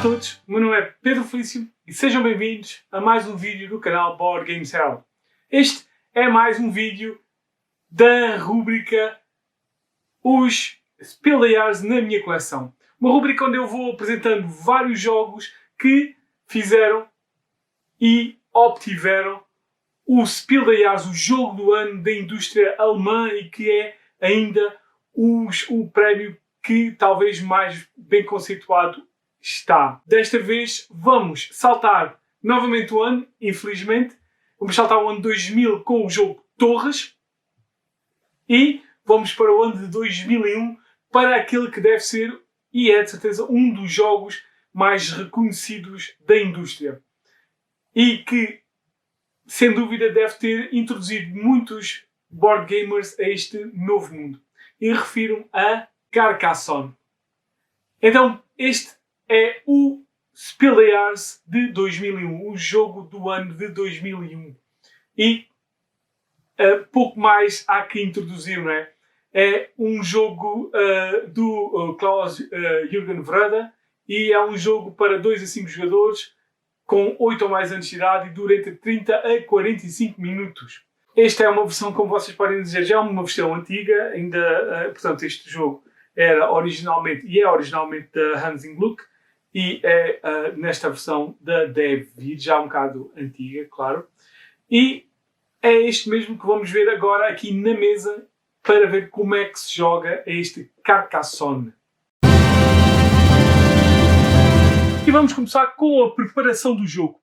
todos, o meu nome é Pedro Felício e sejam bem-vindos a mais um vídeo do canal Board Games Hell. Este é mais um vídeo da rubrica Os Spiel des Jahres na minha coleção. Uma rubrica onde eu vou apresentando vários jogos que fizeram e obtiveram o Spiel des Jahres, o jogo do ano da indústria alemã, e que é ainda o prémio que talvez mais bem conceituado está. Desta vez vamos saltar novamente o ano, infelizmente. Vamos saltar o ano 2000 com o jogo Torres e vamos para o ano de 2001 para aquele que deve ser, e é de certeza, um dos jogos mais reconhecidos da indústria e que, sem dúvida, deve ter introduzido muitos board gamers a este novo mundo. E refiro-me a Carcassonne. Então, este é o Spiel des Jahres de 2001, o jogo do ano de 2001. E pouco mais há que introduzir, não é? É um jogo do Klaus-Jürgen Wrede e é um jogo para 2 a 5 jogadores com 8 ou mais anos de idade e dura entre 30 a 45 minutos. Esta é uma versão, como vocês podem dizer, já é uma versão antiga, ainda, portanto, este jogo era originalmente da Hans im Glück e é nesta versão da David, já um bocado antiga, claro. E é este mesmo que vamos ver agora aqui na mesa para ver como é que se joga este Carcassonne. E vamos começar com a preparação do jogo.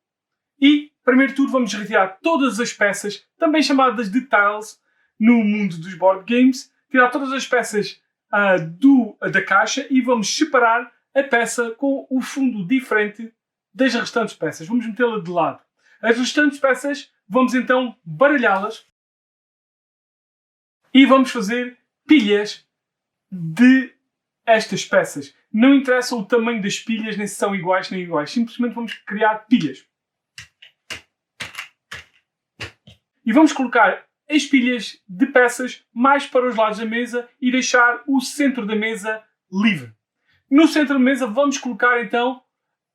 E, primeiro de tudo, vamos retirar todas as peças, também chamadas de tiles, no mundo dos board games. Tirar todas as peças da caixa e vamos separar a peça com o fundo diferente das restantes peças. Vamos metê-la de lado. As restantes peças vamos então baralhá-las e vamos fazer pilhas de estas peças. Não interessa o tamanho das pilhas, nem se são iguais nem iguais. Simplesmente vamos criar pilhas. E vamos colocar as pilhas de peças mais para os lados da mesa e deixar o centro da mesa livre. No centro da mesa vamos colocar então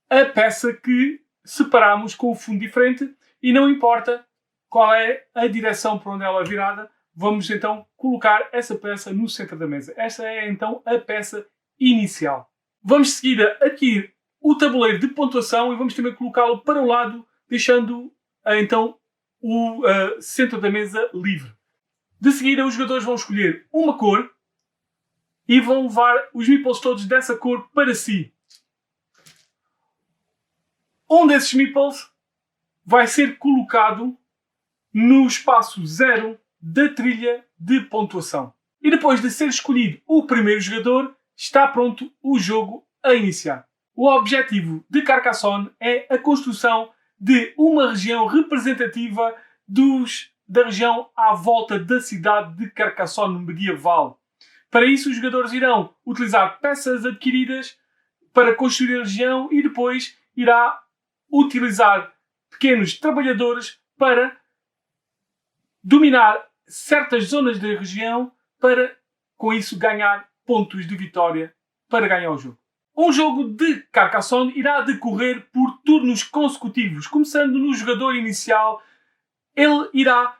a peça que separamos com o fundo diferente e não importa qual é a direção para onde ela é virada, vamos então colocar essa peça no centro da mesa. Esta é então a peça inicial. Vamos de seguida adquirir o tabuleiro de pontuação e vamos também colocá-lo para o lado, deixando então o centro da mesa livre. De seguida, os jogadores vão escolher uma cor e vão levar os meeples todos dessa cor para si. Um desses meeples vai ser colocado no espaço 0 da trilha de pontuação. E depois de ser escolhido o primeiro jogador, está pronto o jogo a iniciar. O objetivo de Carcassonne é a construção de uma região representativa da região à volta da cidade de Carcassonne medieval. Para isso, os jogadores irão utilizar peças adquiridas para construir a região e depois irá utilizar pequenos trabalhadores para dominar certas zonas da região para, com isso, ganhar pontos de vitória para ganhar o jogo. Um jogo de Carcassonne irá decorrer por turnos consecutivos, começando no jogador inicial. Ele irá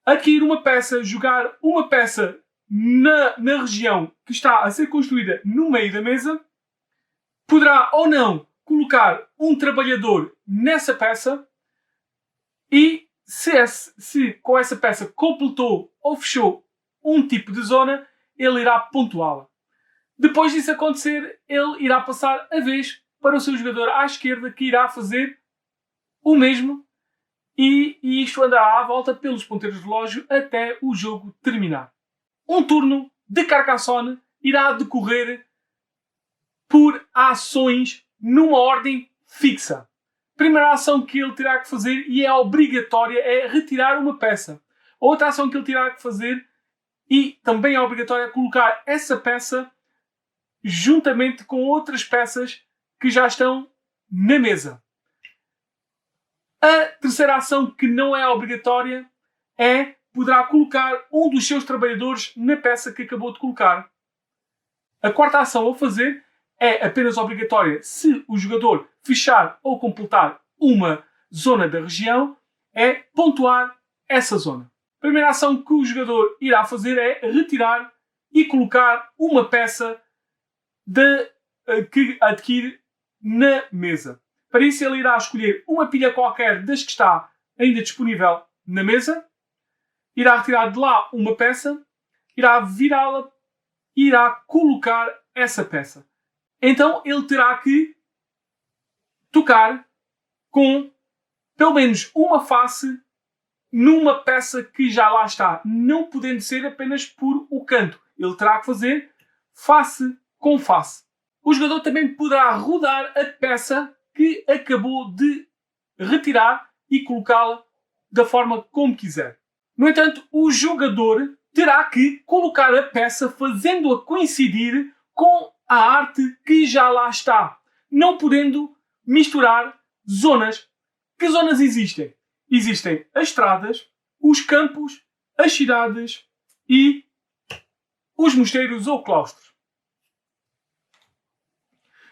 adquirir uma peça, jogar uma peça na região que está a ser construída no meio da mesa. Poderá ou não colocar um trabalhador nessa peça e se com essa peça completou ou fechou um tipo de zona, ele irá pontuá-la. Depois disso acontecer, ele irá passar a vez para o seu jogador à esquerda, que irá fazer o mesmo e isto andará à volta pelos ponteiros de relógio até o jogo terminar. Um turno de Carcassonne irá decorrer por ações numa ordem fixa. A primeira ação que ele terá que fazer, e é obrigatória, é retirar uma peça. Outra ação que ele terá que fazer, e também é obrigatória, é colocar essa peça juntamente com outras peças que já estão na mesa. A terceira ação, que não é obrigatória, poderá colocar um dos seus trabalhadores na peça que acabou de colocar. A quarta ação a fazer é apenas obrigatória se o jogador fechar ou completar uma zona da região, é pontuar essa zona. A primeira ação que o jogador irá fazer é retirar e colocar uma peça que adquire na mesa. Para isso ele irá escolher uma pilha qualquer das que está ainda disponível na mesa, irá retirar de lá uma peça, irá virá-la e irá colocar essa peça. Então ele terá que tocar com pelo menos uma face numa peça que já lá está, não podendo ser apenas por o canto. Ele terá que fazer face com face. O jogador também poderá rodar a peça que acabou de retirar e colocá-la da forma como quiser. No entanto, o jogador terá que colocar a peça fazendo-a coincidir com a arte que já lá está, não podendo misturar zonas. Que zonas existem? Existem as estradas, os campos, as cidades e os mosteiros ou claustros.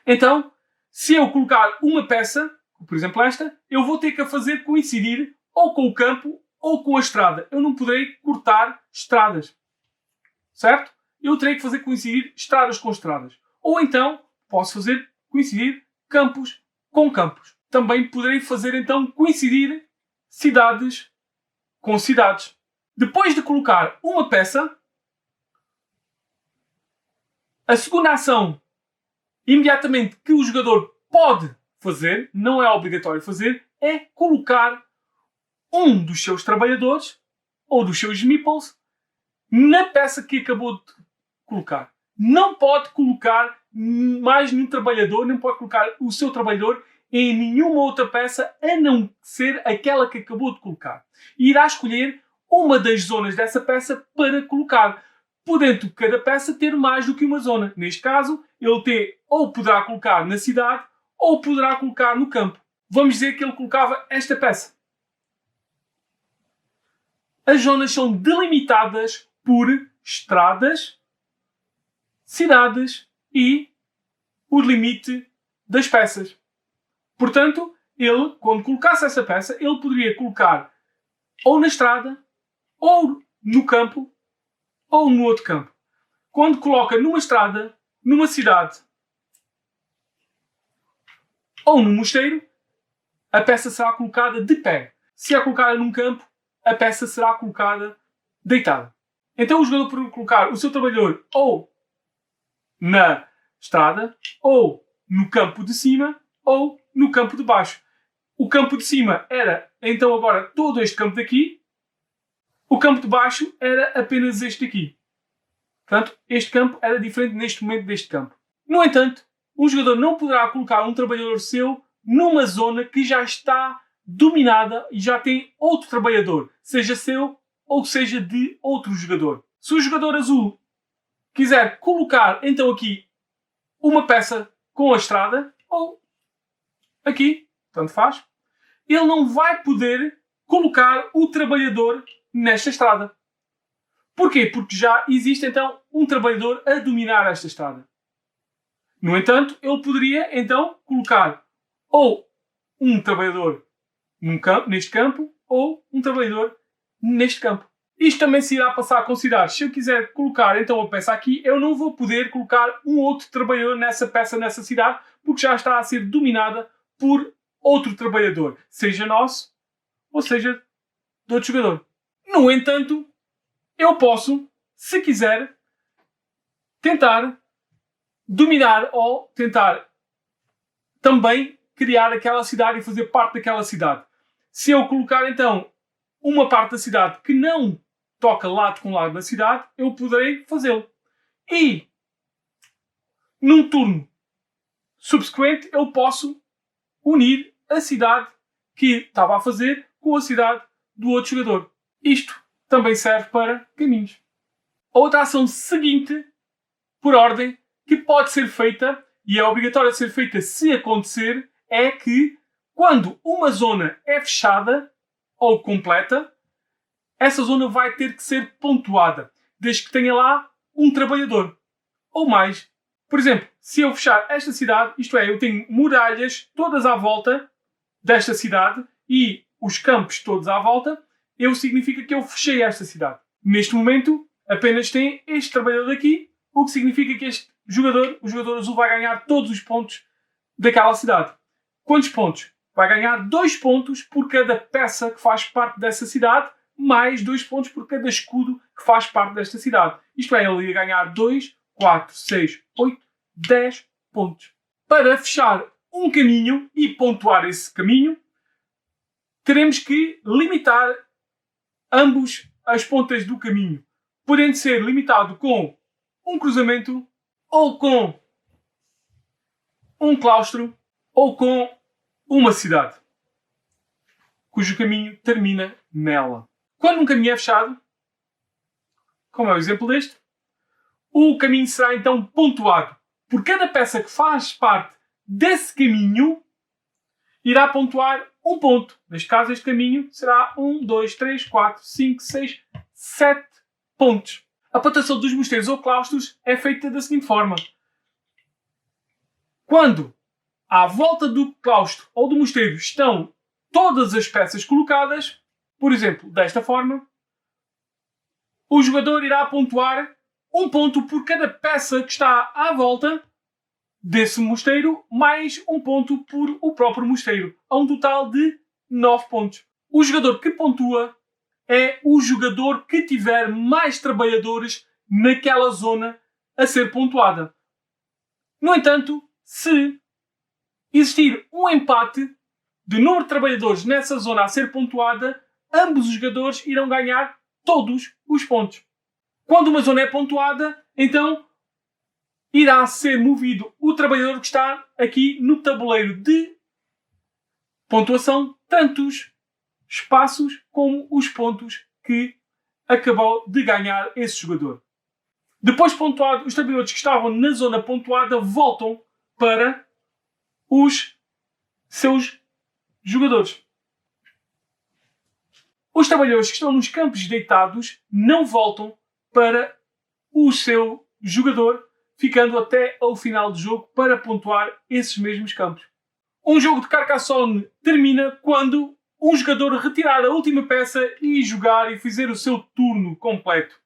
Então, se eu colocar uma peça, por exemplo esta, eu vou ter que a fazer coincidir ou com o campo ou com a estrada. Eu não poderei cortar estradas. Certo? Eu terei que fazer coincidir estradas com estradas. Ou então, posso fazer coincidir campos com campos. Também poderei fazer então coincidir cidades com cidades. Depois de colocar uma peça, a segunda ação imediatamente que o jogador pode fazer, não é obrigatório fazer, é colocar um dos seus trabalhadores ou dos seus meeples na peça que acabou de colocar. Não pode colocar mais nenhum trabalhador, não pode colocar o seu trabalhador em nenhuma outra peça a não ser aquela que acabou de colocar. E irá escolher uma das zonas dessa peça para colocar, podendo cada peça ter mais do que uma zona. Neste caso, ele ou poderá colocar na cidade ou poderá colocar no campo. Vamos dizer que ele colocava esta peça. As zonas são delimitadas por estradas, cidades e o limite das peças. Portanto, ele, quando colocasse essa peça, ele poderia colocar ou na estrada, ou no campo, ou no outro campo. Quando coloca numa estrada, numa cidade ou num mosteiro, a peça será colocada de pé. Se é colocada num campo, a peça será colocada deitada. Então o jogador poderá colocar o seu trabalhador ou na estrada, ou no campo de cima, ou no campo de baixo. O campo de cima era, então agora, todo este campo daqui. O campo de baixo era apenas este aqui. Portanto, este campo era diferente neste momento deste campo. No entanto, um jogador não poderá colocar um trabalhador seu numa zona que já está dominada e já tem outro trabalhador, seja seu ou seja de outro jogador. Se o jogador azul quiser colocar então aqui uma peça com a estrada, ou aqui, tanto faz, ele não vai poder colocar o trabalhador nesta estrada. Porquê? Porque já existe então um trabalhador a dominar esta estrada. No entanto, ele poderia então colocar ou um trabalhador neste campo ou um trabalhador neste campo. Isto também se irá passar a considerar. Se eu quiser colocar então a peça aqui, eu não vou poder colocar um outro trabalhador nessa peça, nessa cidade, porque já está a ser dominada por outro trabalhador, seja nosso ou seja de outro jogador. No entanto, eu posso, se quiser, tentar dominar ou tentar também criar aquela cidade e fazer parte daquela cidade. Se eu colocar então uma parte da cidade que não toca lado com lado da cidade, eu poderei fazê-lo. E num turno subsequente eu posso unir a cidade que estava a fazer com a cidade do outro jogador. Isto também serve para caminhos. Outra ação seguinte, por ordem, que pode ser feita, e é obrigatória de ser feita se acontecer, é que quando uma zona é fechada ou completa, essa zona vai ter que ser pontuada, desde que tenha lá um trabalhador ou mais. Por exemplo, se eu fechar esta cidade, isto é, eu tenho muralhas todas à volta desta cidade e os campos todos à volta, significa que eu fechei esta cidade. Neste momento, apenas tem este trabalhador aqui, o que significa que este jogador, o jogador azul, vai ganhar todos os pontos daquela cidade. Quantos pontos? Vai ganhar 2 pontos por cada peça que faz parte dessa cidade, mais 2 pontos por cada escudo que faz parte desta cidade. Isto é, ele ia ganhar 2, 4, 6, 8, 10 pontos. Para fechar um caminho e pontuar esse caminho, teremos que limitar ambos as pontas do caminho, podendo ser limitado com um cruzamento, ou com um claustro, ou com uma cidade, cujo caminho termina nela. Quando um caminho é fechado, como é o exemplo deste, o caminho será então pontuado. Por cada peça que faz parte desse caminho, irá pontuar um ponto. Neste caso, este caminho será 1, 2, 3, 4, 5, 6, 7 pontos. A pontuação dos mosteiros ou claustros é feita da seguinte forma. Quando à volta do claustro ou do mosteiro estão todas as peças colocadas, por exemplo, desta forma, o jogador irá pontuar um ponto por cada peça que está à volta desse mosteiro, mais um ponto por o próprio mosteiro, a um total de 9 pontos. O jogador que pontua é o jogador que tiver mais trabalhadores naquela zona a ser pontuada. No entanto, se existir um empate de número de trabalhadores nessa zona a ser pontuada, ambos os jogadores irão ganhar todos os pontos. Quando uma zona é pontuada, então irá ser movido o trabalhador que está aqui no tabuleiro de pontuação, tanto os espaços como os pontos que acabou de ganhar esse jogador. Depois pontuado, os trabalhadores que estavam na zona pontuada voltam para os seus jogadores. Os trabalhadores que estão nos campos deitados não voltam para o seu jogador, ficando até ao final do jogo para pontuar esses mesmos campos. Um jogo de Carcassonne termina quando um jogador retirar a última peça e jogar e fazer o seu turno completo.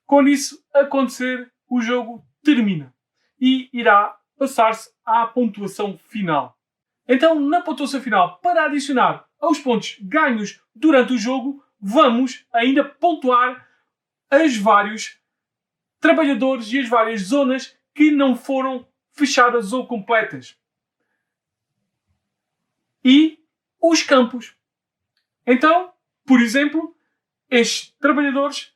Quando isso acontecer, o jogo termina e irá passar-se à pontuação final. Então, na pontuação final, para adicionar aos pontos ganhos durante o jogo, vamos ainda pontuar os vários trabalhadores e as várias zonas que não foram fechadas ou completas. E os campos. Então, por exemplo, estes trabalhadores,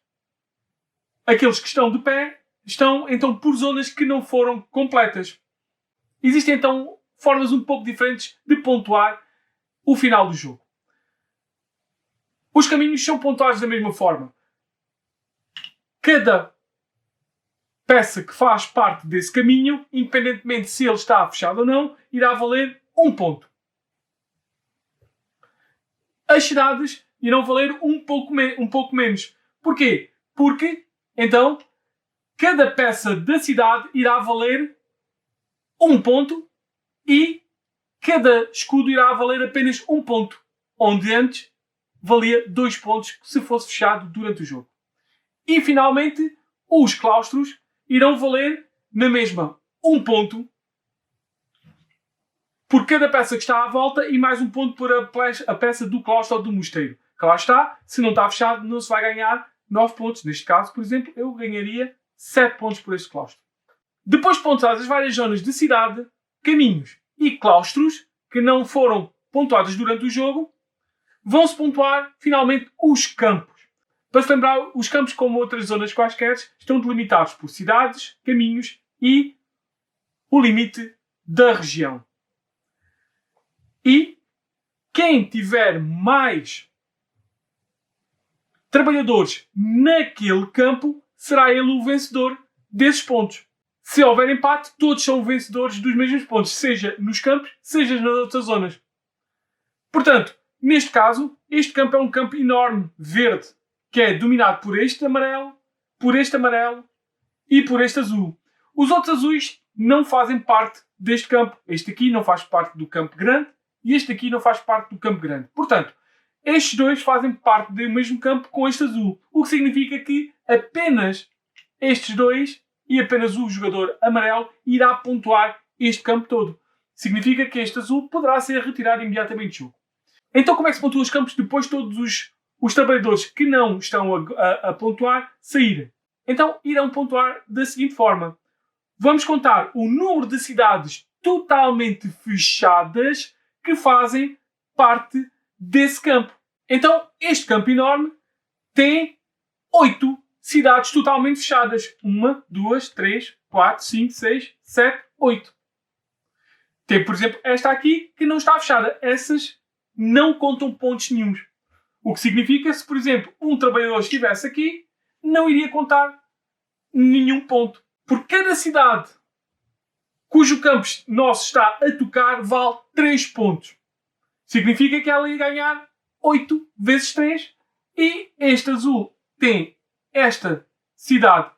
aqueles que estão de pé, estão então por zonas que não foram completas. Existem então formas um pouco diferentes de pontuar o final do jogo. Os caminhos são pontuados da mesma forma. Cada peça que faz parte desse caminho, independentemente se ele está fechado ou não, irá valer um ponto. As cidades irão valer um pouco menos. Porquê? Porque, então, cada peça da cidade irá valer um ponto e cada escudo irá valer apenas um ponto, onde antes valia 2 pontos se fosse fechado durante o jogo. E, finalmente, os claustros irão valer na mesma um ponto por cada peça que está à volta e mais um ponto por a peça do claustro ou do mosteiro. Que lá está, se não está fechado, não se vai ganhar 9 pontos. Neste caso, por exemplo, eu ganharia 7 pontos por este claustro. Depois de pontuadas as várias zonas de cidade, caminhos e claustros que não foram pontuados durante o jogo, vão-se pontuar finalmente os campos. Para se lembrar, os campos, como outras zonas quaisquer, estão delimitados por cidades, caminhos e o limite da região. E quem tiver mais trabalhadores naquele campo será ele o vencedor desses pontos. Se houver empate, todos são vencedores dos mesmos pontos, seja nos campos, seja nas outras zonas. Portanto, neste caso, este campo é um campo enorme, verde, que é dominado por este amarelo e por este azul. Os outros azuis não fazem parte deste campo. Este aqui não faz parte do campo grande e este aqui não faz parte do campo grande. Portanto, estes dois fazem parte do mesmo campo com este azul. O que significa que apenas estes dois e apenas o jogador amarelo irá pontuar este campo todo. Significa que este azul poderá ser retirado imediatamente do jogo. Então como é que se pontuam os campos depois de todos os trabalhadores que não estão a pontuar saírem? Então irão pontuar da seguinte forma. Vamos contar o número de cidades totalmente fechadas que fazem parte desse campo. Então este campo enorme tem 8 cidades totalmente fechadas. 1, 2, 3, 4, 5, 6, 7, 8. Tem, por exemplo, esta aqui que não está fechada. Essas não contam pontos nenhuns. O que significa, se por exemplo um trabalhador estivesse aqui, não iria contar nenhum ponto. Por cada cidade cujo campo nosso está a tocar, vale 3 pontos. Significa que ela ia ganhar 8 vezes 3 e este azul tem esta cidade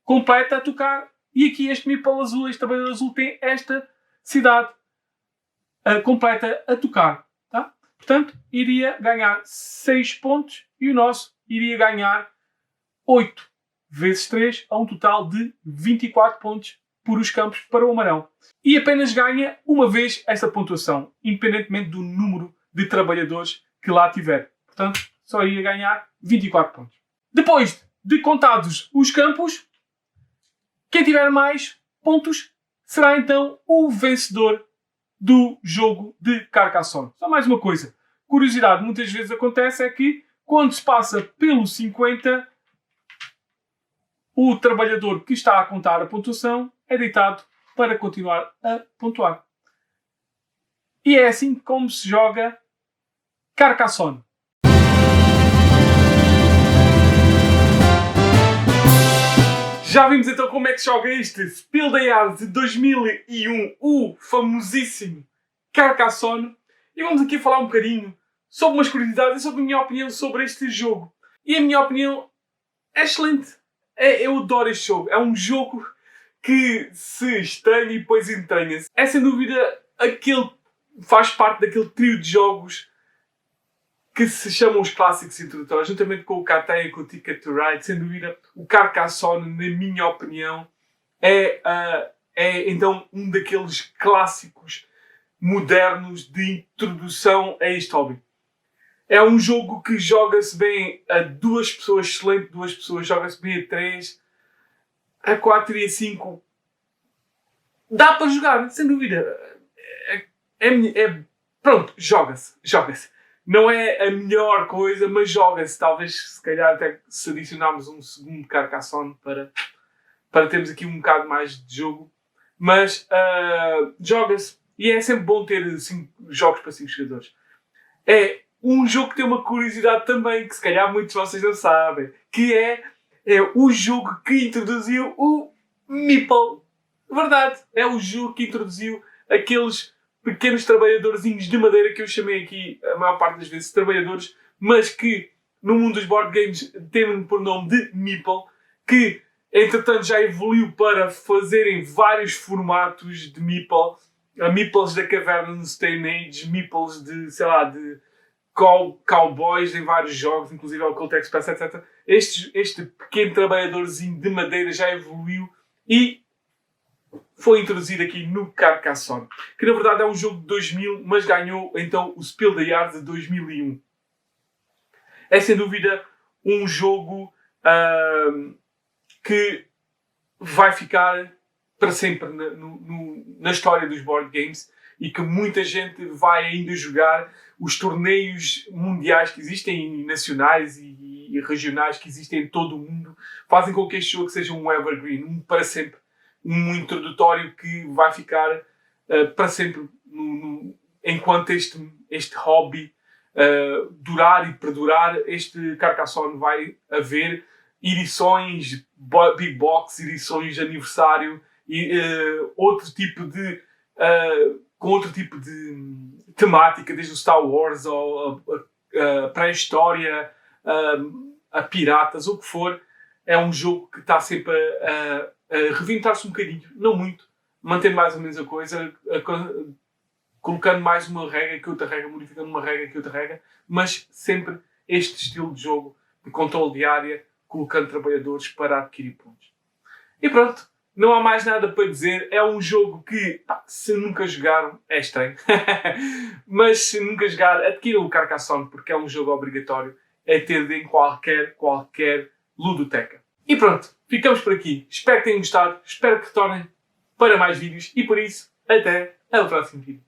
completa a tocar e aqui este meeple azul, este trabalhador azul tem esta cidade completa a tocar. Tá? Portanto, iria ganhar 6 pontos e o nosso iria ganhar 8 vezes 3 a um total de 24 pontos por os campos para o amarelo. E apenas ganha uma vez esta pontuação, independentemente do número de trabalhadores que lá tiver. Portanto, só iria ganhar 24 pontos. Depois de contados os campos, quem tiver mais pontos será então o vencedor do jogo de Carcassonne. Só mais uma coisa. Curiosidade, muitas vezes acontece é que quando se passa pelo 50, o trabalhador que está a contar a pontuação é deitado para continuar a pontuar. E é assim como se joga Carcassonne. Já vimos então como é que se joga este Spiel des Jahres de 2001, o famosíssimo Carcassonne. E vamos aqui falar um bocadinho sobre umas curiosidades e sobre a minha opinião sobre este jogo. E a minha opinião é excelente. Eu adoro este jogo. É um jogo que se estranha e depois entranha-se. É sem dúvida faz parte daquele trio de jogos que se chamam os clássicos introdutórios, juntamente com o Catan e com o Ticket to Ride. Sem dúvida, o Carcassonne, na minha opinião, é então um daqueles clássicos modernos de introdução a este hobby. É um jogo que joga-se bem a 2 pessoas, excelente 2 pessoas, joga-se bem a 3, a 4 e a 5. Dá para jogar, sem dúvida. Pronto, joga-se. Não é a melhor coisa, mas joga-se. Talvez, se calhar, até se adicionarmos um segundo Carcassonne para termos aqui um bocado mais de jogo. Mas joga-se. E é sempre bom ter jogos para 5 jogadores. É um jogo que tem uma curiosidade também, que se calhar muitos de vocês não sabem, que é o jogo que introduziu o Meeple. Verdade, é o jogo que introduziu aqueles pequenos trabalhadorzinhos de madeira que eu chamei aqui, a maior parte das vezes, trabalhadores, mas que no mundo dos board games têm por nome de Meeple, que entretanto já evoluiu para fazerem vários formatos de Meeple. Meeples da caverna no Stone Age, Meeples de, sei lá, de cowboys em vários jogos, inclusive ao Colt Express, etc. Este pequeno trabalhadorzinho de madeira já evoluiu e foi introduzido aqui no Carcassonne, que na verdade é um jogo de 2000, mas ganhou então o Spiel des Jahres de 2001. É sem dúvida um jogo que vai ficar para sempre na história dos board games e que muita gente vai ainda jogar. Os torneios mundiais que existem, nacionais e regionais que existem em todo o mundo, fazem com que este jogo seja um evergreen, um para sempre, um introdutório que vai ficar para sempre enquanto este hobby durar e perdurar. Este Carcassonne vai haver edições big box, edições de aniversário e com outro tipo de temática, desde o Star Wars ou a pré-história, a piratas, ou o que for. É um jogo que está sempre a reventar-se um bocadinho, não muito, mantendo mais ou menos a coisa, colocando mais uma regra que outra regra, modificando uma regra que outra regra, mas sempre este estilo de jogo de controle de área, colocando trabalhadores para adquirir pontos. E pronto, não há mais nada para dizer. É um jogo que, pá, se nunca jogaram, é estranho. Mas se nunca jogar, adquiram o Carcassonne, porque é um jogo obrigatório. É ter em qualquer ludoteca. E pronto, ficamos por aqui. Espero que tenham gostado. Espero que retornem para mais vídeos. E por isso, até ao próximo vídeo.